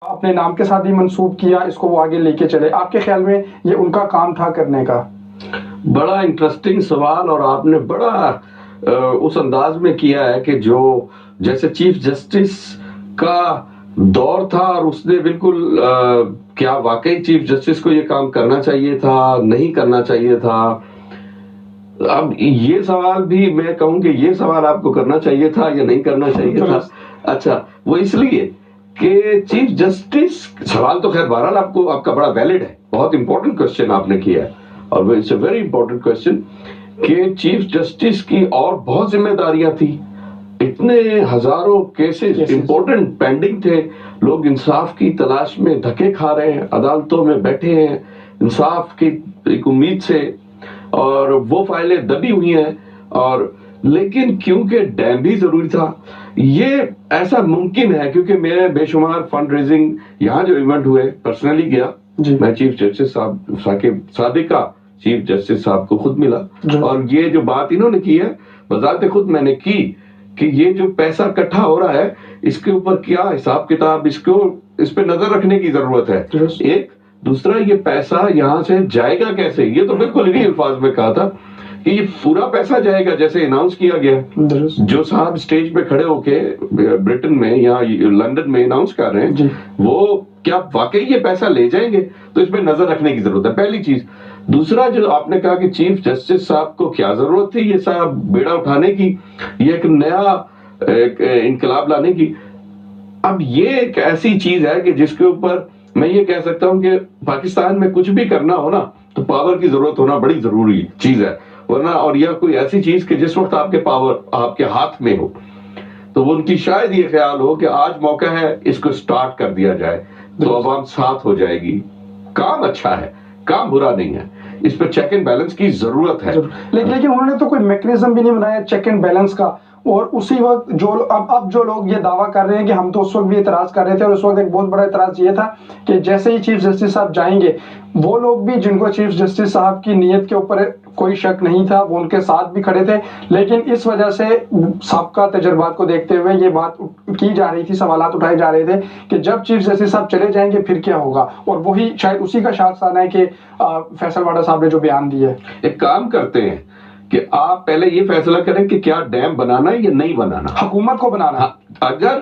अपने नाम के साथ ही मंसूब किया, इसको वो आगे लेके चले। आपके ख्याल में ये उनका काम था करने का? बड़ा इंटरेस्टिंग सवाल, और आपने बड़ा उस अंदाज में किया है कि जो जैसे चीफ जस्टिस का दौर था और उसने बिल्कुल क्या वाकई चीफ जस्टिस को ये काम करना चाहिए था, नहीं करना चाहिए था। अब ये सवाल भी मैं कहूं कि ये सवाल आपको करना चाहिए था या नहीं करना चाहिए था। अच्छा, वो इसलिए कि चीफ जस्टिस सवाल तो खैर बहरहाल आपको आपका बड़ा वैलिड है, बहुत इंपॉर्टेंट क्वेश्चन आपने किया है और it's a very important question कि चीफ जस्टिस की और बहुत जिम्मेदारियां थी, इतने हजारों केसेस इंपॉर्टेंट पेंडिंग थे, लोग इंसाफ की तलाश में धक्के खा रहे हैं, अदालतों में बैठे हैं इंसाफ की एक उम्मीद से, और वो फाइलें दबी हुई हैं। और लेकिन क्योंकि डैम भी जरूरी था, ये ऐसा मुमकिन है क्योंकि मेरे बेशुमार फंड रेजिंग यहाँ जो इवेंट हुए पर्सनली गया, मैं चीफ जस्टिस साहब सादिका चीफ जस्टिस साहब को खुद मिला, और ये जो बात इन्होंने की है बजाते खुद मैंने की कि ये जो पैसा इकट्ठा हो रहा है इसके ऊपर क्या हिसाब किताब, इस पे नजर रखने की जरूरत है। एक दूसरा, ये पैसा यहाँ से जाएगा कैसे, ये तो बिल्कुल इन्हीं अल्फाज में कहा था कि ये पूरा पैसा जाएगा जैसे अनाउंस किया गया। जो साहब स्टेज पे खड़े होके ब्रिटेन में या लंदन में अनाउंस कर रहे हैं, वो क्या वाकई ये पैसा ले जाएंगे? तो इस पे नजर रखने की जरूरत है, पहली चीज। दूसरा, जो आपने कहा कि चीफ जस्टिस साहब को क्या जरूरत थी ये सारा बेड़ा उठाने की, ये एक नया इनकलाब लाने की। अब ये एक ऐसी चीज है कि जिसके ऊपर मैं ये कह सकता हूं कि पाकिस्तान में कुछ भी करना हो ना तो पावर की जरूरत होना बड़ी जरूरी चीज है, वरना और यह कोई ऐसी चीज कि जिस वक्त आपके पावर आपके हाथ में हो तो वो उनकी शायद ये ख्याल हो कि आज मौका है इसको स्टार्ट कर दिया जाए तो अवाम साथ हो जाएगी। काम अच्छा है, काम बुरा नहीं है, इस पर चेक एंड बैलेंस की जरूरत है। लेकिन उन्होंने तो कोई मैकेनिज्म भी नहीं बनाया चेक एंड बैलेंस का। और उसी वक्त जो अब जो लोग ये दावा कर रहे हैं कि हम तो उस वक्त भी एतराज कर रहे थे, और उस वक्त एक बहुत बड़ा एतराज ये था कि जैसे ही चीफ जस्टिस साहब जाएंगे, वो लोग भी जिनको चीफ जस्टिस साहब की नीयत के ऊपर कोई शक नहीं था वो उनके साथ भी खड़े थे, लेकिन इस वजह से सबका तजर्बात को देखते हुए ये बात की जा रही थी, सवालात उठाए जा रहे थे कि जब चीफ जस्टिस साहब चले जाएंगे फिर क्या होगा। और वही शायद उसी का शाखसाना है कि फैसल वाडा साहब ने जो बयान दिए। एक काम करते हैं कि आप पहले ये फैसला करें कि क्या डैम बनाना है या नहीं बनाना, हुकूमत को बनाना। अगर